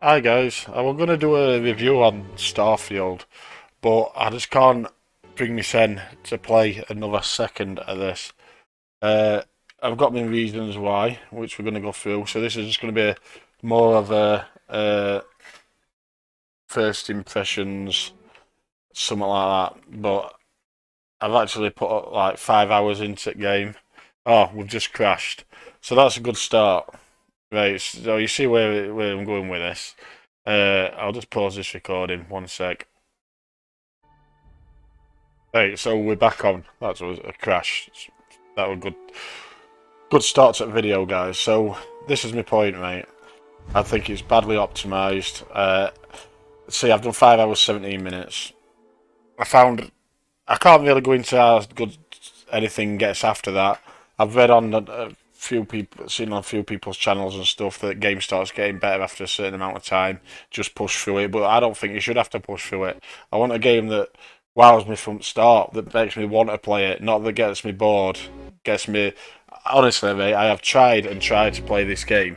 Hi guys, I was gonna do a review on Starfield, but I just can't bring myself to play another second of this. Uh, I've got my reasons why, which we're gonna go through. So this is just gonna be more of a first impressions, something like that. But I've actually put like 5 hours into the game. Oh, we've just crashed. So that's a good start. Right, so you see where I'm going with this. I'll just pause this recording 1 sec. Right, so we're back on. That was a crash. That was good start to the video, guys. So this is my point, right? I think it's badly optimized. See, I've done 5 hours 17 minutes. I can't really go into how good anything gets after that. I've read on a few people, seen on a few people's channels and stuff that game starts getting better after a certain amount of time. Just push through it, but I don't think you should have to push through it. I want a game that wows me from the start, that makes me want to play it, not that gets me bored, gets me. Honestly, mate, I have tried and tried to play this game.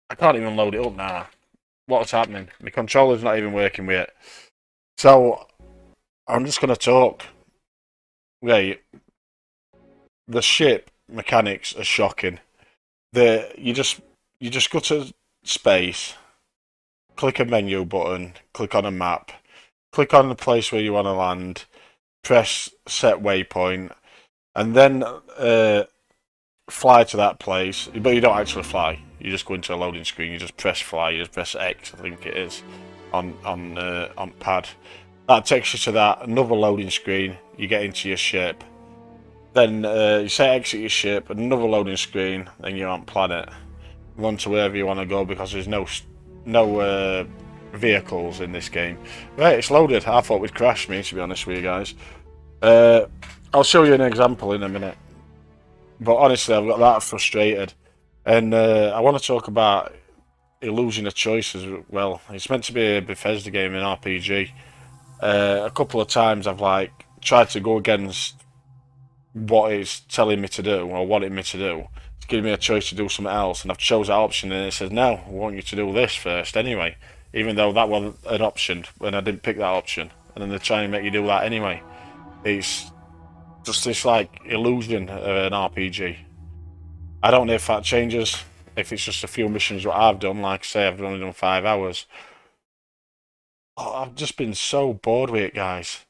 I can't even load it up now. What's happening? My controller's not even working with it. So I'm just gonna talk. Right, the ship mechanics are shocking. You just go to space, click a menu button, click on a map, click on the place where you want to land, press set waypoint, and then fly to that place. But you don't actually fly. You just go into a loading screen. You just press fly. You just press X, I think it is, on pad. That takes you to that another loading screen. You get into your ship. Then you say exit your ship, another loading screen, then you're on planet. Run to wherever you want to go because there's no vehicles in this game. Right, it's loaded. I thought we'd crash me, to be honest with you guys. Uh, I'll show you an example in a minute. But honestly, I've got that frustrated. And I want to talk about illusion of choice as well. It's meant to be a Bethesda game, an RPG. A couple of times I've like tried to go against what it's telling me to do or wanting me to do. It's giving me a choice to do something else, and I've chose that option, and it says no, we want you to do this first anyway, even though that wasn't an option when I didn't pick that option, and then they're trying to make you do that anyway. It's just this like illusion of an RPG. I don't know if that changes, if it's just a few missions what I've done. Like I say, I've only done 5 hours. Oh, I've just been so bored with it, guys.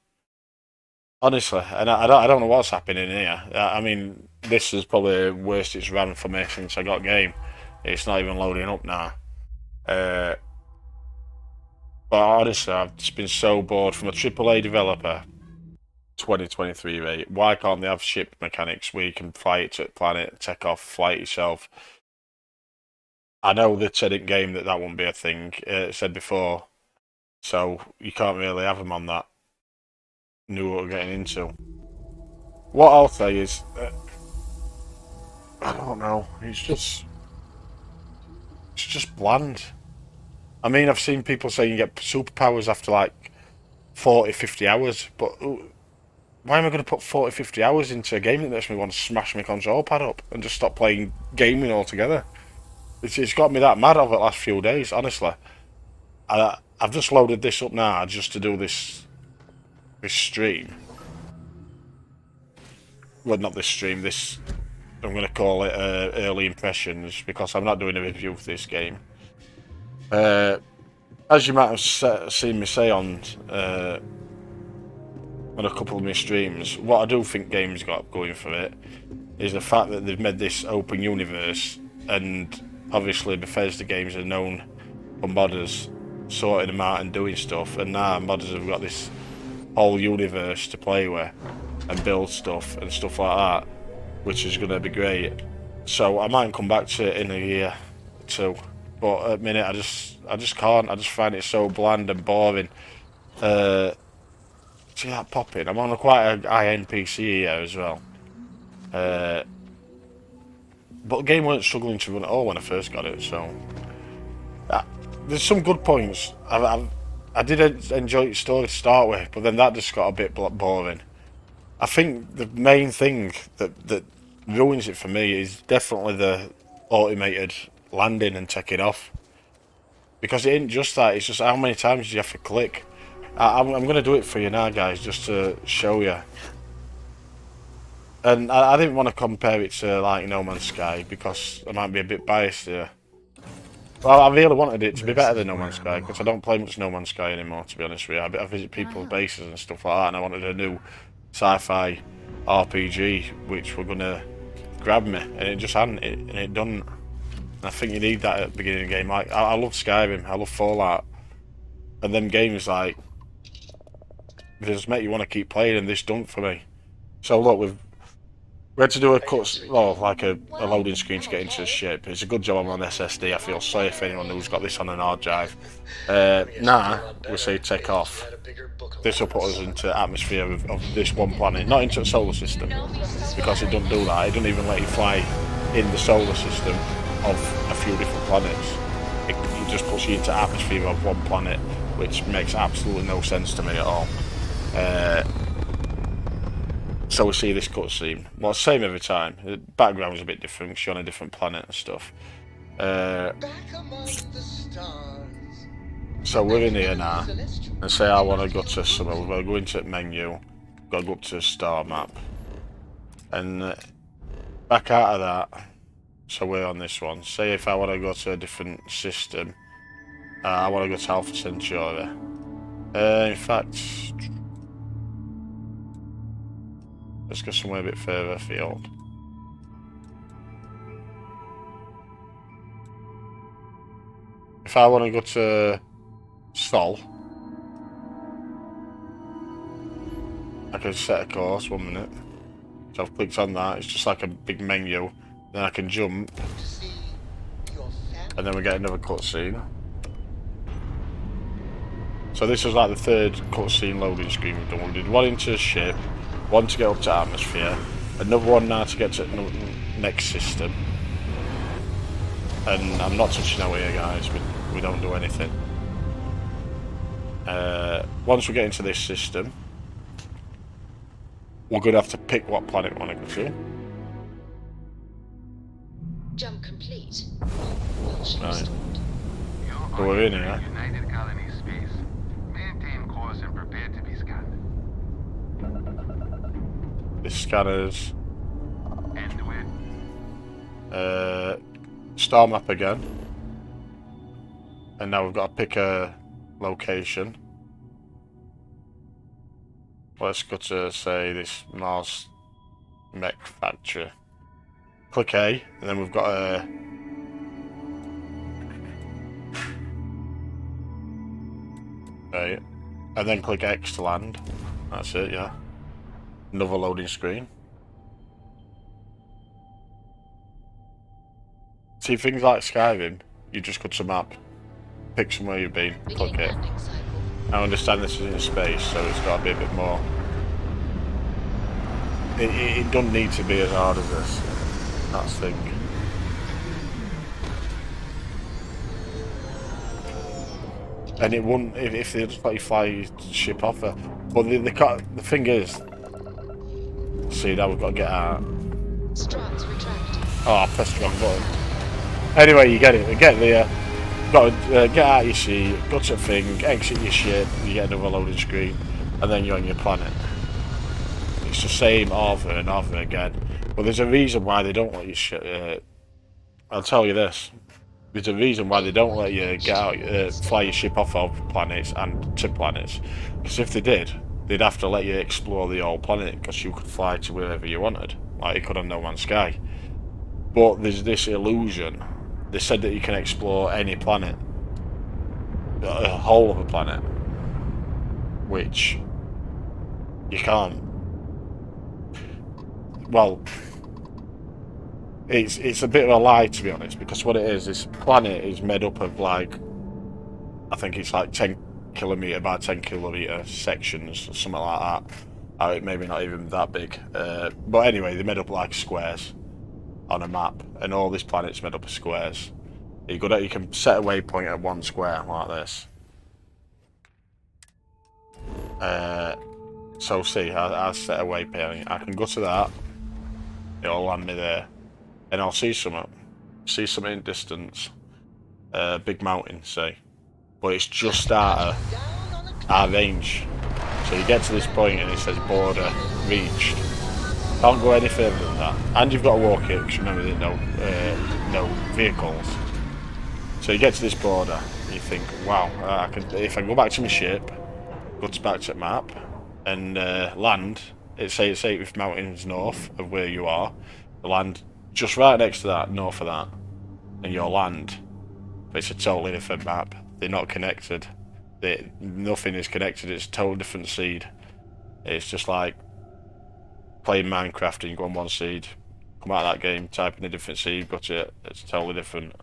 Honestly, and I don't know what's happening here. I mean, this is probably the worst it's ran for me since I got game. It's not even loading up now. Uh, but honestly, I've just been so bored from a AAA developer. 2023 rate. Why can't they have ship mechanics where you can fly it to the planet, take off, fly it yourself? I know they said in game that that won't be a thing. It said before, so you can't really have them on that. Knew what we're getting into. What I'll say is, I don't know. It's just bland. I mean, I've seen people say you get superpowers after like 40, 50 hours, but why am I going to put 40, 50 hours into a game that makes me want to smash my control pad up and just stop playing gaming altogether? It's got me that mad over the last few days, honestly. I've just loaded this up now just to do this stream. Well, not this stream, this, I'm going to call it early impressions because I'm not doing a review for this game. As you might have seen me say on a couple of my streams, what I do think games got going for it is the fact that they've made this open universe, and obviously Bethesda games are known for modders sorting them out and doing stuff, and now modders have got this whole universe to play with and build stuff and stuff like that, which is going to be great. So I might come back to it in a year or two, but at the minute I just can't. I just find it so bland and boring. See that popping? I'm on quite a high-end PC here as well. But the game weren't struggling to run at all when I first got it, so uh, there's some good points. I did enjoy its story to start with, but then that just got a bit boring. I think the main thing that ruins it for me is definitely the automated landing and taking off. Because it ain't just that, it's just how many times do you have to click. I'm going to do it for you now, guys, just to show you. And I didn't want to compare it to, like, No Man's Sky, because I might be a bit biased here. Well, I really wanted it to be better than No Man's Sky, because I don't play much No Man's Sky anymore, to be honest with you. I visit people's bases and stuff like that, and I wanted a new sci-fi RPG, which were going to grab me, and it just hadn't, and it doesn't. I think you need that at the beginning of the game. Like, I love Skyrim, I love Fallout, and them games, like, they just make you want to keep playing, and this don't for me. So look, we had to do a cut, well, like a loading screen to get into the ship. It's a good job I'm on SSD. I feel sorry for anyone who's got this on an hard drive. Now, we say take off. This will put us into the atmosphere of this one planet, not into the solar system, because it doesn't do that. It doesn't even let you fly in the solar system of a few different planets. It just puts you into the atmosphere of one planet, which makes absolutely no sense to me at all. So we see this cutscene. Well, same every time. The background's a bit different because you're on a different planet and stuff. So we're in here now, and say I want to go to somewhere. We're going to go into the menu, got to go up to the star map, and back out of that. So we're on this one. Say if I want to go to a different system, I want to go to Alpha Centauri. In fact, let's go somewhere a bit further afield. If I want to go to Sol, I can set a course, 1 minute. So I've clicked on that, it's just like a big menu. Then I can jump. And then we get another cutscene. So this was like the third cutscene loading screen we've done. We did one into the ship, one to get up to atmosphere, another one now to get to the next system. And I'm not touching out here, guys, we don't do anything. Once we get into this system, we're going to have to pick what planet we want to go to. Jump complete. Right. So we're in here. United Colony space. Maintain course and prepare to be scanned. The scanners. End with. Star map again. And now we've got to pick a location. Let's go to, say, this Mars mech factory. Click A, and then we've got a... Okay. And then click X to land. That's it, yeah. Another loading screen. See, things like Skyrim, you just go to map, pick somewhere you've been, click it. I understand this is in space, so it's got to be a bit more... It doesn't need to be as hard as this. That's the thing. And it wouldn't if they just let you fly your ship off her. But the thing is, see, now we've got to get out. Struts retract. Oh, I pressed the wrong button. Anyway, you get it. Get there. Got to get out your seat, go to the thing, exit your ship, you get another loading screen, and then you're on your planet. It's the same over and over again. But there's a reason why they don't let you I'll tell you this. There's a reason why they don't let you get out, fly your ship off of planets and to planets. Because if they did, they'd have to let you explore the whole planet, because you could fly to wherever you wanted, like you could on No Man's Sky. But there's this illusion. They said that you can explore any planet, a whole of a planet, which you can't. Well, it's a bit of a lie, to be honest, because what it is, this planet is made up of, like, I think it's like 10 kilometre by 10 kilometre sections, or something like that. Maybe not even that big. But anyway, they're made up like squares on a map, and all this planet's made up of squares. You can set a waypoint at one square like this. So see, I set a waypoint. I can go to that. It'll land me there, and I'll see something. See something in distance. Big mountain, say. but it's just out of our range. So you get to this point and it says border reached. Can't go any further than that. And you've got to walk it, because remember there's no vehicles. So you get to this border and you think, wow, if I go back to my ship, go back to the map, and land, say if mountains north of where you are, the land just right next to that, north of that, and your land. But it's a totally different map. They're not connected. Nothing is connected. It's a totally different seed. It's just like playing Minecraft and you go on one seed, come out of that game, type in a different seed, but it's totally different.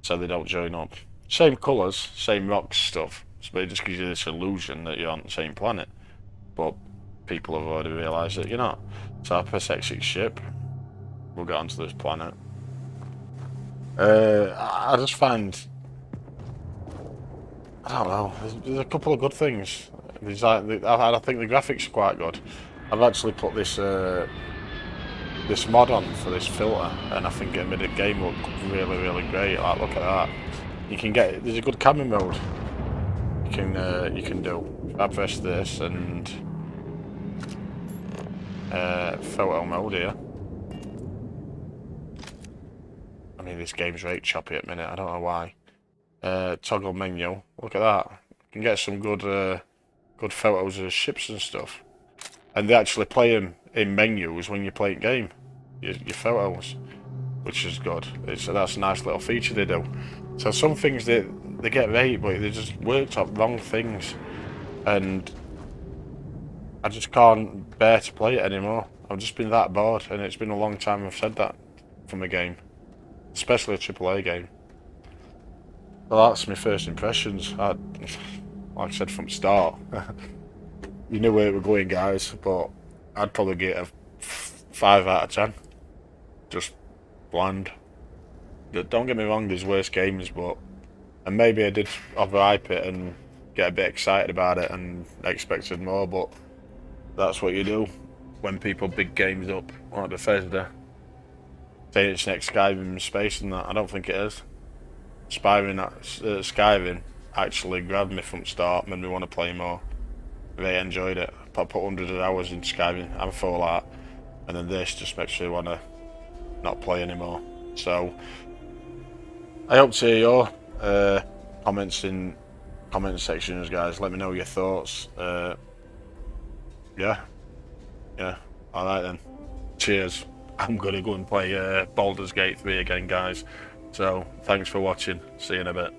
So they don't join up. Same colours, same rocks stuff, but it just gives you this illusion that you're on the same planet. But people have already realised that you're not. So I press exit ship. We'll get onto this planet. I just find, I don't know, there's a couple of good things. I think the graphics are quite good. I've actually put this this mod on for this filter, and I think it made the game look really, really great. Like, look at that. You can get, there's a good camera mode. You can do. If I press this and photo mode here. I mean, this game's right choppy at the minute. I don't know why. Toggle menu. Look at that. You can get some good photos of ships and stuff. And they actually play them in menus when you're playing game, your photos, which is good. That's a nice little feature they do. So some things they get right, but they just worked up wrong things, and I just can't bear to play it anymore. I've just been that bored, and it's been a long time I've said that from a game, especially a AAA game. Well, that's my first impressions. Like I said from the start. You knew where we're going, guys, but I'd probably get a 5 out of 10. Just bland. Don't get me wrong, there's worse games, and maybe I did overhype it and get a bit excited about it and expected more, but that's what you do when people big games up, like Bethesda. Saying it's next Skyrim in space and that, I don't think it is. Skyrim actually grabbed me from the start, made me want to play more. Really enjoyed it. I put hundreds of hours in Skyrim. I'm full that, and then this just makes me want to not play anymore. So I hope to hear your comments in comment sections, guys. Let me know your thoughts. Yeah. All right then. Cheers. I'm gonna go and play Baldur's Gate 3 again, guys. So thanks for watching. See you in a bit.